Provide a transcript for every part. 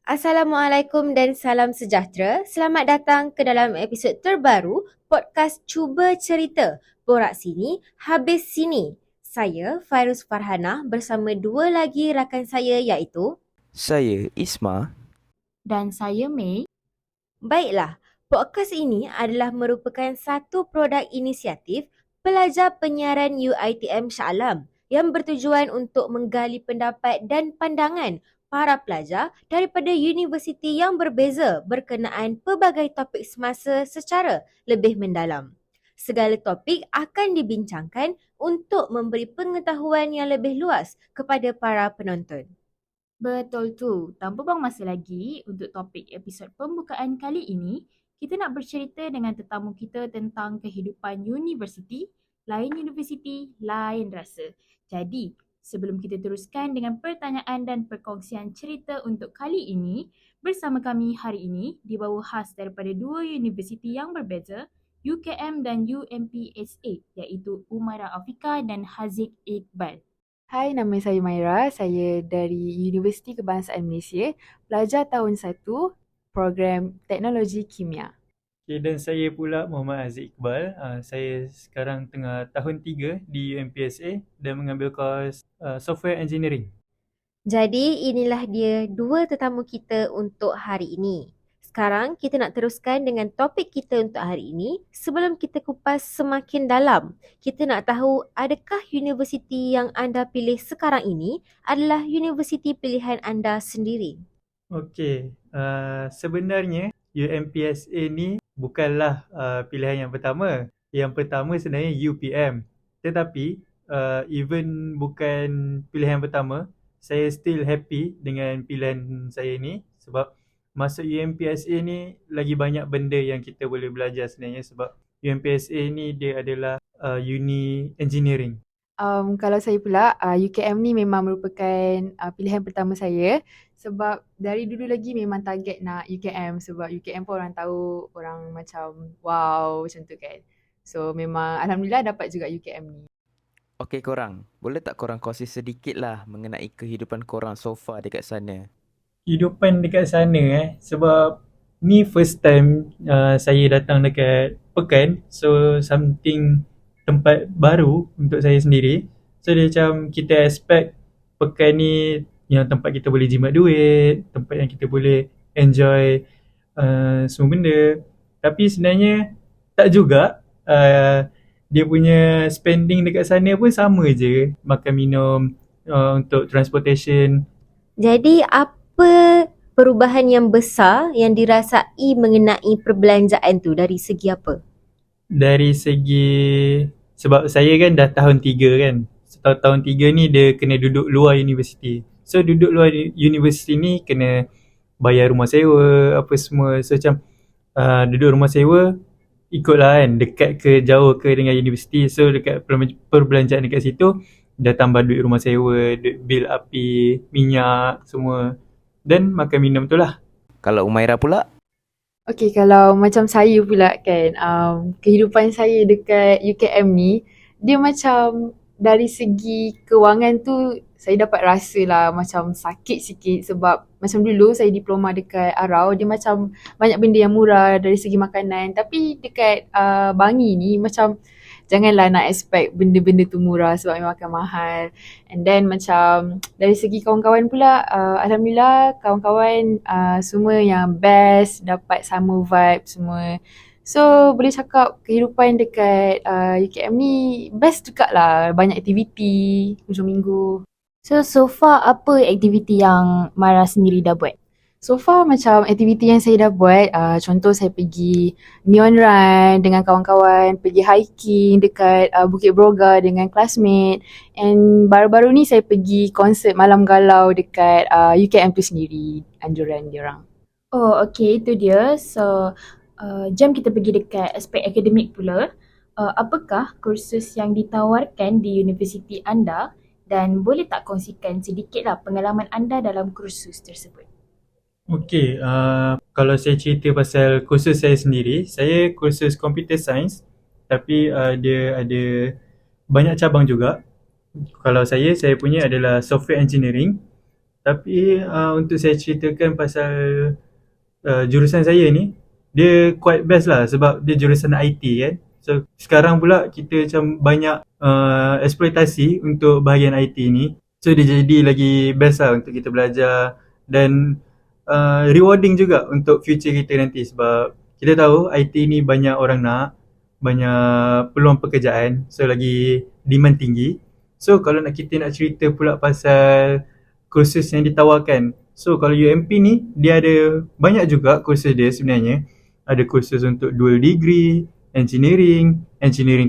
Assalamualaikum dan salam sejahtera. Selamat datang ke dalam episod terbaru podcast Cuba Cerita. Borak sini, habis sini. Saya Fairuz Farhanah bersama dua lagi rakan saya iaitu. Saya Isma. Dan saya Mei. Baiklah, podcast ini adalah merupakan satu produk inisiatif pelajar penyiaran UiTM Shah Alam yang bertujuan untuk menggali pendapat dan pandangan para pelajar daripada universiti yang berbeza berkenaan pelbagai topik semasa secara lebih mendalam. Segala topik akan dibincangkan untuk memberi pengetahuan yang lebih luas kepada para penonton. Betul tu. Tanpa buang masa lagi, untuk topik episod pembukaan kali ini, kita nak bercerita dengan tetamu kita tentang kehidupan universiti, lain rasa. Jadi, sebelum kita teruskan dengan pertanyaan dan perkongsian cerita untuk kali ini, bersama kami hari ini dibawa khas daripada dua universiti yang berbeza, UKM dan UMPSA, iaitu Umairah Afika dan Haziq Iqbal. Hai, nama saya Maira. Saya dari Universiti Kebangsaan Malaysia, pelajar tahun 1, program Teknologi Kimia. Okay, dan saya pula Muhammad Haziq Iqbal. Saya sekarang tengah tahun 3 di UMPSA dan mengambil kos Software Engineering. Jadi inilah dia dua tetamu kita untuk hari ini. Sekarang kita nak teruskan dengan topik kita untuk hari ini. Sebelum kita kupas semakin dalam, kita nak tahu adakah universiti yang anda pilih sekarang ini adalah universiti pilihan anda sendiri? Okey, sebenarnya UMPSA ni bukanlah pilihan yang pertama. Yang pertama sebenarnya UPM. Tetapi even bukan pilihan pertama, saya still happy dengan pilihan saya ni sebab masuk UMPSA ni lagi banyak benda yang kita boleh belajar sebenarnya sebab UMPSA ni dia adalah uni engineering. Kalau saya pula, UKM ni memang merupakan pilihan pertama saya sebab dari dulu lagi memang target nak UKM sebab UKM pun orang tahu orang macam wow macam tu kan. So memang Alhamdulillah dapat juga UKM ni. Okey korang, boleh tak korang kongsi sedikit lah mengenai kehidupan korang so far dekat sana? Kehidupan dekat sana sebab ni first time saya datang dekat Pekan, so something tempat baru untuk saya sendiri. So dia macam kita expect Pekan ni yang tempat kita boleh jimat duit, tempat yang kita boleh enjoy semua benda. Tapi sebenarnya tak juga. Dia punya spending dekat sana pun sama je, makan minum, untuk transportation. Jadi apa perubahan yang besar yang dirasai mengenai perbelanjaan tu dari segi apa? Dari segi sebab saya kan dah tahun 3 kan. Tahun 3 ni dia kena duduk luar universiti. So duduk luar universiti ni kena bayar rumah sewa apa semua. So macam duduk rumah sewa ikutlah kan dekat ke jauh ke dengan universiti. So dekat perbelanjaan dekat situ dah tambah duit rumah sewa, duit bil api, minyak semua dan makan minum tu lah. Kalau Umairah pula? Okay, kalau macam saya pula kan, kehidupan saya dekat UKM ni, dia macam dari segi kewangan tu, saya dapat rasa lah macam sakit sikit sebab macam dulu saya diploma dekat Arau, dia macam banyak benda yang murah dari segi makanan. Tapi dekat Bangi ni macam janganlah nak expect benda-benda tu murah sebab memang akan mahal. And then macam dari segi kawan-kawan pula, Alhamdulillah kawan-kawan semua yang best, dapat sama vibe semua. So boleh cakap kehidupan dekat UKM ni best juga lah. Banyak aktiviti hujung minggu. So far apa aktiviti yang Mara sendiri dah buat? So far macam aktiviti yang saya dah buat, contoh saya pergi neon run dengan kawan-kawan, pergi hiking dekat Bukit Broga dengan classmate, and baru-baru ni saya pergi konsert Malam Galau dekat UKM tu sendiri, anjuran diorang. Oh okay, itu dia. So jom kita pergi dekat aspek akademik pula. Apakah kursus yang ditawarkan di universiti anda dan boleh tak kongsikan sedikitlah pengalaman anda dalam kursus tersebut? Okey, kalau saya cerita pasal kursus saya sendiri, saya kursus Computer Science tapi dia ada banyak cabang juga. Kalau saya punya adalah Software Engineering Tapi untuk saya ceritakan pasal jurusan saya ni, dia quite best lah sebab dia jurusan IT kan. So sekarang pula kita macam banyak eksploitasi untuk bahagian IT ni. So dia jadi lagi best lah untuk kita belajar dan rewarding juga untuk future kita nanti sebab kita tahu IT ni banyak orang nak, banyak peluang pekerjaan, so lagi demand tinggi. So kalau kita nak cerita pula pasal kursus yang ditawarkan, so kalau UMP ni dia ada banyak juga kursus dia sebenarnya. Ada kursus untuk dual degree, engineering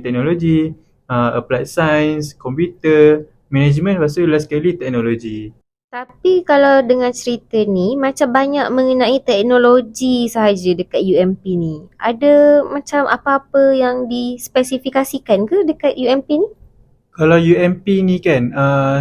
technology, applied science, computer, management, lepas tu last sekali teknologi. Tapi kalau dengan cerita ni, macam banyak mengenai teknologi sahaja dekat UMP ni. Ada macam apa-apa yang dispesifikasikan ke dekat UMP ni? Kalau UMP ni kan,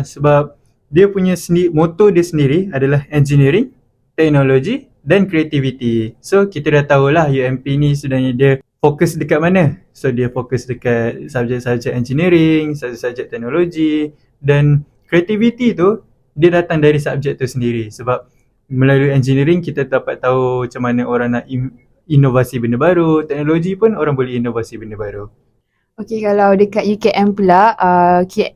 sebab dia punya motto dia sendiri adalah engineering, teknologi dan creativity. So kita dah tahulah UMP ni sebenarnya dia fokus dekat mana. So dia fokus dekat subjek-subjek engineering, subjek-subjek teknologi dan creativity tu dia datang dari subjek tu sendiri. Sebab melalui engineering kita dapat tahu macam mana orang nak inovasi benda baru, teknologi pun orang boleh inovasi benda baru. Okay, kalau dekat UKM pula,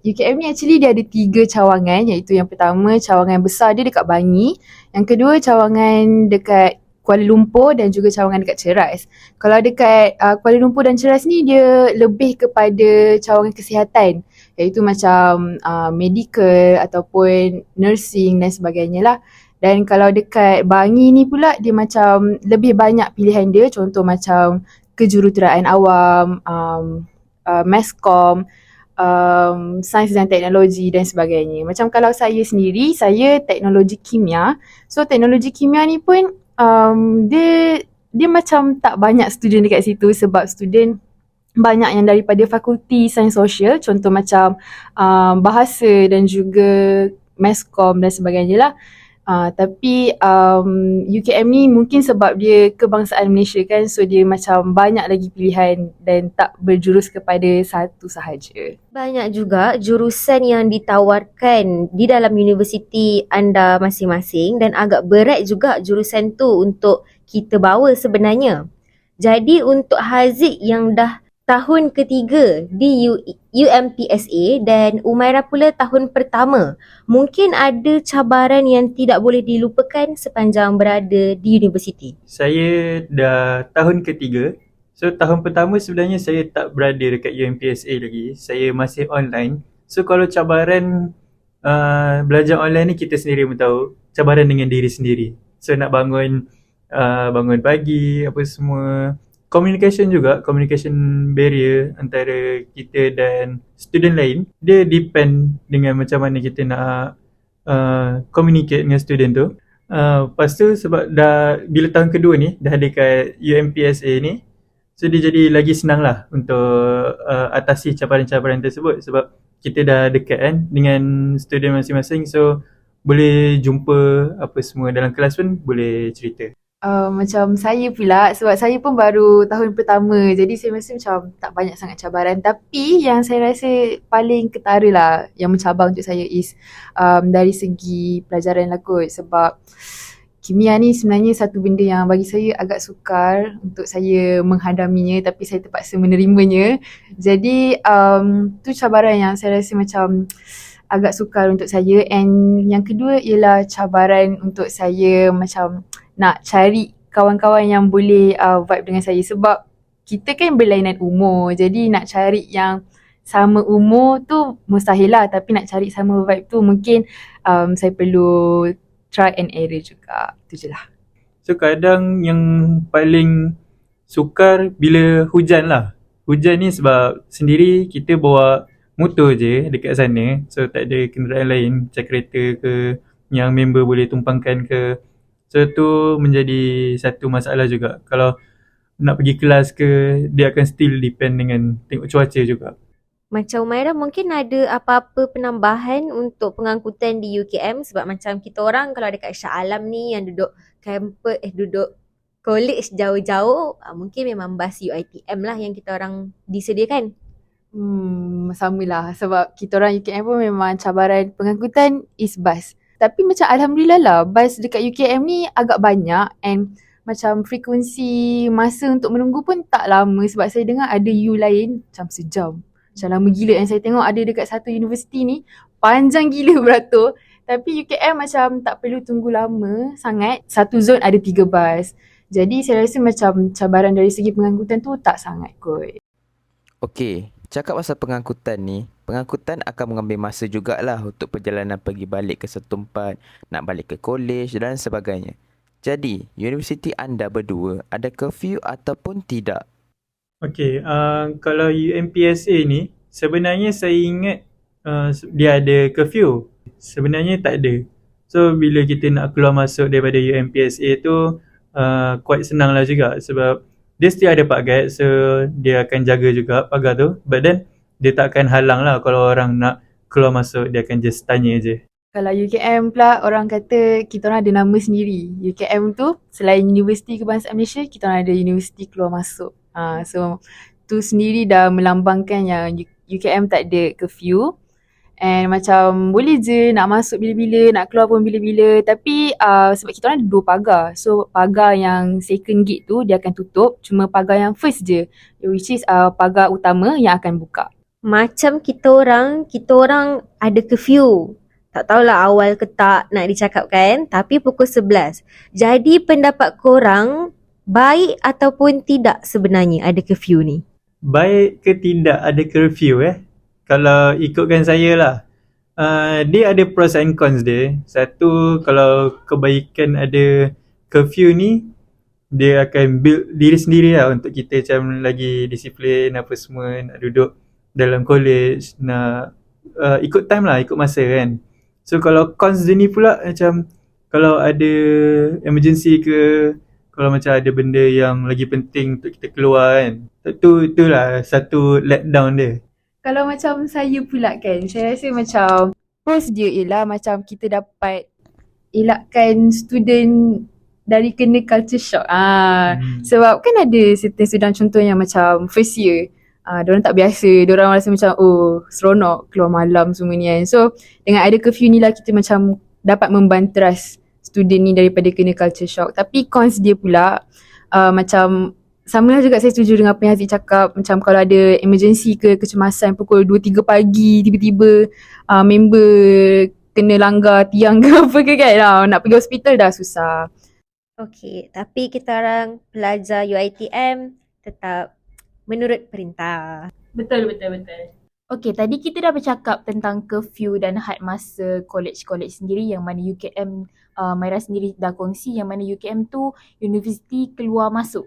UKM ni actually dia ada 3 cawangan, iaitu yang pertama cawangan besar dia dekat Bangi, yang kedua cawangan dekat Kuala Lumpur dan juga cawangan dekat Ceras. Kalau dekat Kuala Lumpur dan Ceras ni dia lebih kepada cawangan kesihatan, iaitu macam medical ataupun nursing dan sebagainya lah. Dan kalau dekat Bangi ni pula dia macam lebih banyak pilihan dia, contoh macam kejuruteraan awam, Masscom, sains dan teknologi dan sebagainya. Macam kalau saya sendiri, saya teknologi kimia. So teknologi kimia ni pun dia macam tak banyak student dekat situ sebab student banyak yang daripada fakulti sains sosial, contoh macam bahasa dan juga Masscom dan sebagainya lah. Tapi UKM ni mungkin sebab dia kebangsaan Malaysia kan, so dia macam banyak lagi pilihan dan tak berjurus kepada satu sahaja. Banyak juga jurusan yang ditawarkan di dalam universiti anda masing-masing dan agak berat juga jurusan tu untuk kita bawa sebenarnya. Jadi untuk Haziq yang dah tahun ketiga di UMPSA dan Umairah pula tahun pertama, mungkin ada cabaran yang tidak boleh dilupakan sepanjang berada di universiti. Saya dah tahun ketiga. So tahun pertama sebenarnya saya tak berada dekat UMPSA lagi. Saya masih online. So kalau cabaran belajar online ni kita sendiri pun tahu, cabaran dengan diri sendiri. So nak bangun pagi apa semua. Communication barrier antara kita dan student lain, dia depend dengan macam mana kita nak communicate dengan student tu. Lepas tu sebab bila tahun kedua ni dah dekat UMPSA ni, so dia jadi lagi senang lah untuk atasi cabaran-cabaran tersebut sebab kita dah dekat kan dengan student masing-masing, so boleh jumpa apa semua dalam kelas pun boleh cerita. Macam saya pula, sebab saya pun baru tahun pertama, jadi saya rasa macam tak banyak sangat cabaran. Tapi yang saya rasa paling ketara lah yang mencabar untuk saya is dari segi pelajaran lah kot. Sebab kimia ni sebenarnya satu benda yang bagi saya agak sukar untuk saya menghadaminya, tapi saya terpaksa menerimanya. Jadi tu cabaran yang saya rasa macam agak sukar untuk saya. And yang kedua ialah cabaran untuk saya macam nak cari kawan-kawan yang boleh vibe dengan saya, sebab kita kan berlainan umur, jadi nak cari yang sama umur tu mustahil lah, tapi nak cari sama vibe tu mungkin saya perlu try and error juga. Tu je lah. So kadang yang paling sukar bila hujan lah. Hujan ni sebab sendiri kita bawa motor je dekat sana, so tak ada kenderaan lain macam kereta ke yang member boleh tumpangkan ke. So tu menjadi satu masalah juga. Kalau nak pergi kelas ke, dia akan still depend dengan tengok cuaca juga. Macam Umairah mungkin ada apa-apa penambahan untuk pengangkutan di UKM, sebab macam kita orang kalau dekat Shah Alam ni yang duduk campus, duduk college jauh-jauh, mungkin memang bas UiTM lah yang kita orang disediakan. Samalah, sebab kita orang UKM pun memang cabaran pengangkutan is bus. Tapi macam alhamdulillah lah, bas dekat UKM ni agak banyak and macam frekuensi masa untuk menunggu pun tak lama sebab saya dengar ada U lain macam sejam. Macam lama gila yang saya tengok ada dekat satu universiti ni panjang gila beratur. Tapi UKM macam tak perlu tunggu lama sangat. Satu zon ada 3 bas. Jadi saya rasa macam cabaran dari segi pengangkutan tu tak sangat kot. Okey, cakap pasal pengangkutan ni, pengangkutan akan mengambil masa jugalah untuk perjalanan pergi balik ke satu tempat, nak balik ke kolej dan sebagainya. Jadi, universiti anda berdua ada curfew ataupun tidak? Okay, kalau UMPSA ni, sebenarnya saya ingat dia ada curfew. Sebenarnya tak ada. So, bila kita nak keluar masuk daripada UMPSA tu, quite senang lah juga sebab dia still ada pagar, so dia akan jaga juga pagar tu. But then, dia tak akan halang lah kalau orang nak keluar masuk, dia akan just tanya je. Kalau UKM pula orang kata kita orang ada nama sendiri. UKM tu selain Universiti Kebangsaan Malaysia, kita orang ada Universiti Keluar Masuk. So tu sendiri dah melambangkan yang UKM tak ada curfew. And macam boleh je nak masuk bila-bila, nak keluar pun bila-bila. Tapi sebab kita orang ada 2 pagar. So pagar yang second gate tu dia akan tutup. Cuma pagar yang first je, which is pagar utama yang akan buka. Macam kita orang ada curfew. Tak tahulah awal ke tak nak dicakapkan, tapi pukul 11. Jadi pendapat korang, baik ataupun tidak sebenarnya ada curfew ni? Baik ke tidak ada curfew Kalau ikutkan saya lah, dia ada pros and cons dia. Satu, kalau kebaikan ada curfew ni, dia akan build diri sendiri lah untuk kita macam lagi disiplin apa semua, nak duduk dalam college, nak ikut time lah, ikut masa kan. So kalau cons dia ni pula macam kalau ada emergency ke, kalau macam ada benda yang lagi penting untuk kita keluar kan, itulah satu letdown dia. Kalau macam saya pula kan, saya rasa macam pros dia ialah macam kita dapat elakkan student dari kena culture shock. Sebab kan ada certain student contohnya macam first year, diorang tak biasa, diorang rasa macam seronok keluar malam semua ni kan. So dengan ada curfew ni lah kita macam dapat membanteras student ni daripada kena culture shock. Tapi cons dia pula macam samalah juga saya setuju dengan apa yang Haziq cakap. Macam kalau ada emergency ke kecemasan pukul 2-3 pagi tiba-tiba member kena langgar tiang ke apa ke kan, nak pergi hospital dah susah. Okey, tapi kita orang pelajar UiTM tetap menurut perintah. Betul. Okey, tadi kita dah bercakap tentang curfew dan had masa college-college sendiri yang mana UKM, Maira sendiri dah kongsi yang mana UKM tu universiti keluar masuk.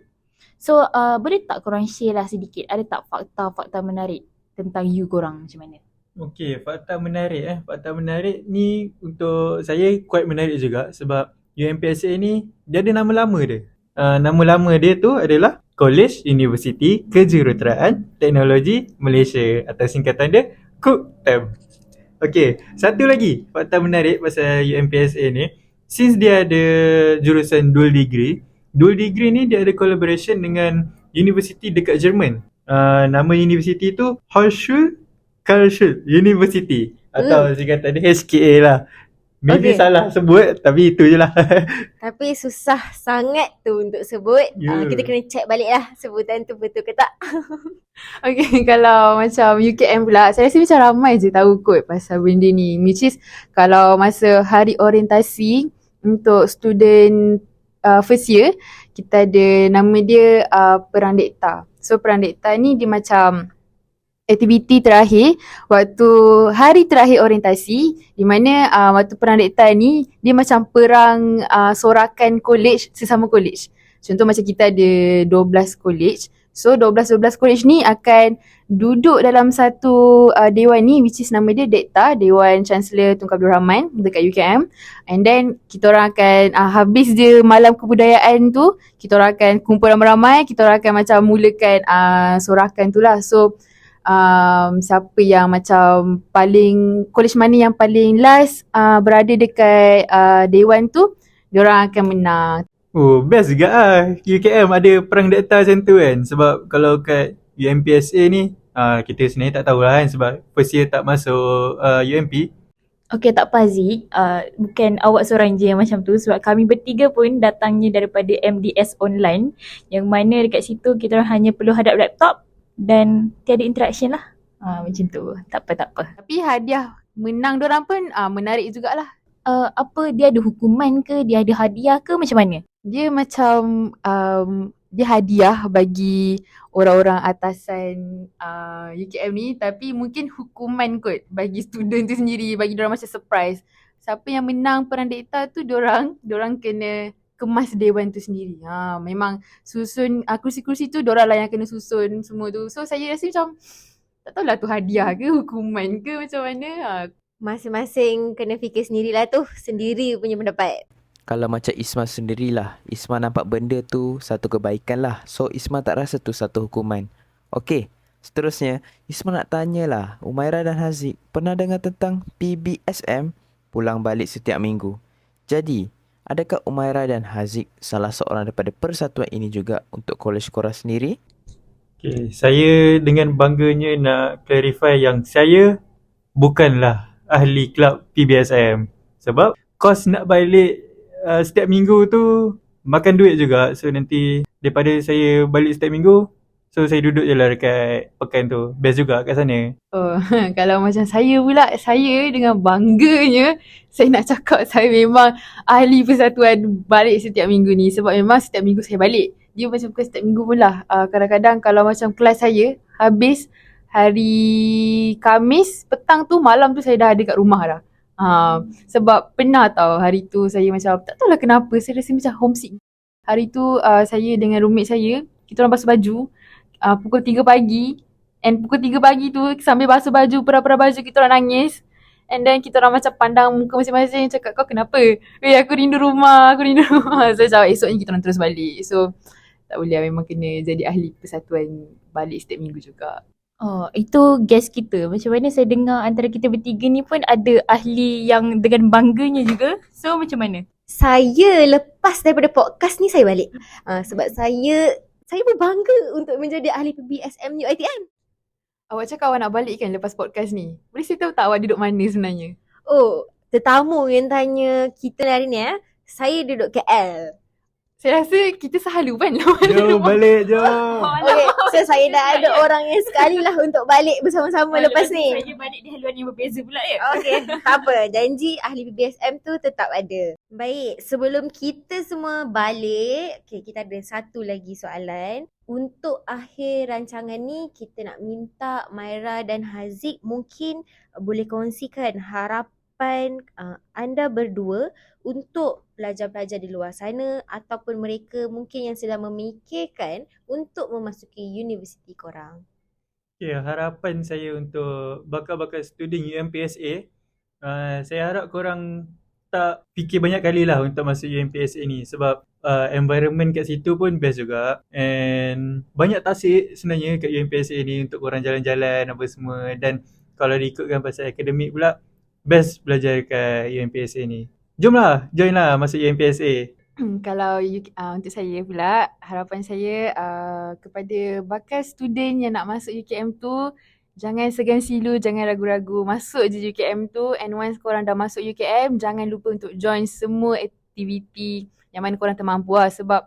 So, boleh tak korang share lah sedikit, ada tak fakta-fakta menarik tentang U korang macam mana? Okey, fakta menarik Fakta menarik ni untuk saya quite menarik juga sebab UMPSA ni dia ada nama lama dia. Nama lama dia tu adalah College Universiti Kejuruteraan Teknologi Malaysia atau singkatan dia KUTM. Okey, satu lagi fakta menarik pasal UMPSA ni, since dia ada jurusan dual degree ni dia ada collaboration dengan universiti dekat Jerman. Nama universiti tu Hochschule University atau singkatan dia HKA lah. Maybe salah sebut tapi itu je lah. Tapi susah sangat tu untuk sebut. Ya. Kita kena check balik lah sebutan tu betul ke tak. Okay, kalau macam UKM pula, saya rasa macam ramai je tahu kot pasal benda ni. Which is kalau masa hari orientasi untuk student first year, kita ada nama dia Perang Dekta. So Perang Dekta ni dia macam aktiviti terakhir waktu hari terakhir orientasi, di mana waktu Perang Dekta ni dia macam perang sorakan college sesama college. Contoh macam kita ada 12 college. So 12 college ni akan duduk dalam satu dewan ni, which is nama dia Dekta, Dewan Chancellor Tunku Abdul Rahman dekat UKM. And then kita orang akan habis je malam kebudayaan tu, kita orang akan kumpul ramai-ramai, kita orang akan macam mulakan sorakan tu lah. So siapa yang macam paling, college mana yang paling last berada dekat dewan tu, diorang akan menang. Oh, best juga UKM ada perang dekta macam tu kan. Sebab kalau kat UMPSA ni kita sebenarnya tak tahulah kan sebab first year tak masuk UMP. Okay, tak apa Haziq. Bukan awak seorang je yang macam tu sebab kami bertiga pun datangnya daripada MDS online yang mana dekat situ kita orang hanya perlu hadap laptop dan tiada interaction lah. Macam tu. Tak apa, tak apa. Tapi hadiah menang dorang pun menarik jugalah. Apa dia ada hukuman ke, dia ada hadiah ke macam mana? Dia macam dia hadiah bagi orang-orang atasan UKM ni, tapi mungkin hukuman kot bagi student tu sendiri, bagi dorang macam surprise. Siapa yang menang perang dikta tu dorang kena kemas dewan tu sendiri. Memang susun kursi-kursi tu dorang lah yang kena susun semua tu. So saya rasa macam tak tahulah tu hadiah ke hukuman ke macam mana. Masing-masing kena fikir sendirilah tu, sendiri punya pendapat. Kalau macam Isma sendirilah, Isma nampak benda tu satu kebaikan lah. So Isma tak rasa tu satu hukuman. Okey, seterusnya Isma nak tanyalah, Umairah dan Haziq pernah dengar tentang PBSM, pulang balik setiap minggu. Jadi, adakah Umairah dan Haziq salah seorang daripada persatuan ini juga untuk kolej korang sendiri? Okay, saya dengan bangganya nak clarify yang saya bukanlah ahli kelab PBSM. Sebab kos nak balik setiap minggu tu makan duit juga. So nanti daripada saya balik setiap minggu, so saya duduk je lah dekat pekan tu. Best juga kat sana. Oh, kalau macam saya pula, saya dengan bangganya saya nak cakap saya memang ahli persatuan balik setiap minggu ni. Sebab memang setiap minggu saya balik. Dia macam bukan setiap minggu pun lah. Kadang-kadang kalau macam kelas saya habis hari Khamis petang tu, malam tu saya dah ada kat rumah dah. Sebab pernah tau hari tu saya macam tak tahulah kenapa saya rasa macam homesick. Hari tu saya dengan roommate saya, kita orang basuh baju pukul 3 pagi. And pukul 3 pagi tu sambil basuh baju, pera-pera baju kita orang nangis. And then kita orang macam pandang muka masing-masing cakap, kau kenapa? Aku rindu rumah, aku rindu rumah. So macam esoknya kita orang terus balik. So tak boleh lah, memang kena jadi ahli persatuan balik setiap minggu juga. Oh, itu guest kita. Macam mana saya dengar antara kita bertiga ni pun ada ahli yang dengan bangganya juga. So macam mana? Saya lepas daripada podcast ni saya balik. Sebab saya berbangga untuk menjadi ahli PBSM UiTM. Awak cakap awak nak balik kan lepas podcast ni? Boleh saya tahu tak awak duduk mana sebenarnya? Oh, tetamu yang tanya kita hari ni Saya duduk KL. Saya rasa kita selalu kan Jom balik, jom. Okay, so saya dah ada orang yang sekali lah untuk balik bersama-sama lepas ni. Saya balik di haluan yang berbeza pula ya. Okay, tak apa. Janji ahli PBSM tu tetap ada. Baik, sebelum kita semua balik, okay, kita ada satu lagi soalan. Untuk akhir rancangan ni, kita nak minta Maira dan Haziq mungkin boleh kongsikan harapan anda berdua untuk pelajar-pelajar di luar sana ataupun mereka mungkin yang sedang memikirkan untuk memasuki universiti korang. Ya, harapan saya untuk bakal-bakal student UMPSA, saya harap korang tak fikir banyak kali lah untuk masuk UMPSA ni sebab environment kat situ pun best juga and banyak tasik sebenarnya kat UMPSA ni untuk korang jalan-jalan apa semua, dan kalau diikutkan pasal akademik pula best belajar kat UMPSA ni. Jomlah, join lah masuk UMPSA. Kalau untuk saya pula, harapan saya kepada bakal student yang nak masuk UKM tu, jangan segan silu, jangan ragu-ragu, masuk je UKM tu. And once korang dah masuk UKM, jangan lupa untuk join semua aktiviti yang mana korang termampu lah. Sebab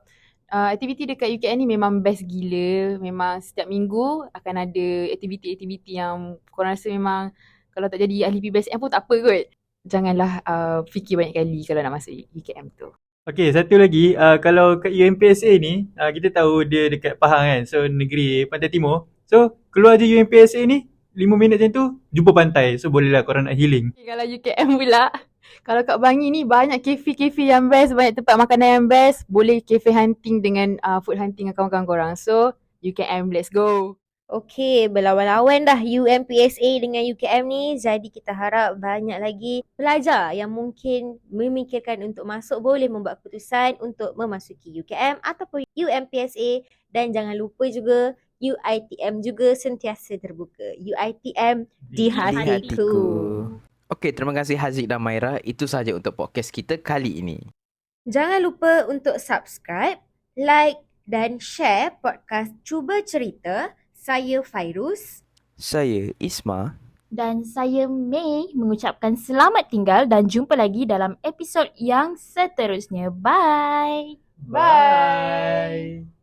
aktiviti dekat UKM ni memang best gila. Memang setiap minggu akan ada aktiviti-aktiviti yang korang rasa memang kalau tak jadi ahli PBSM pun tak apa kot. Janganlah fikir banyak kali kalau nak masuk UKM tu. Okay, satu lagi, kalau kat UMPSA ni, kita tahu dia dekat Pahang kan, so negeri Pantai Timur. So, keluar je UMPSA ni, 5 minit macam tu, jumpa pantai. So, bolehlah korang nak healing. Okay, kalau UKM pula, kalau kat Bangi ni banyak kafe-kafe yang best, banyak tempat makanan yang best. Boleh kafe hunting dengan food hunting dengan kawan-kawan korang. So, UKM, let's go. Okey, berlawan-lawan dah UMPSA dengan UKM ni. Jadi kita harap banyak lagi pelajar yang mungkin memikirkan untuk masuk boleh membuat keputusan untuk memasuki UKM ataupun UMPSA. Dan jangan lupa juga UiTM juga sentiasa terbuka. UiTM di hatiku. Okey, terima kasih Haziq dan Maira. Itu sahaja untuk podcast kita kali ini. Jangan lupa untuk subscribe, like dan share podcast Cuba Cerita. Saya Fairuz. Saya Isma. Dan saya May mengucapkan selamat tinggal dan jumpa lagi dalam episod yang seterusnya. Bye! Bye.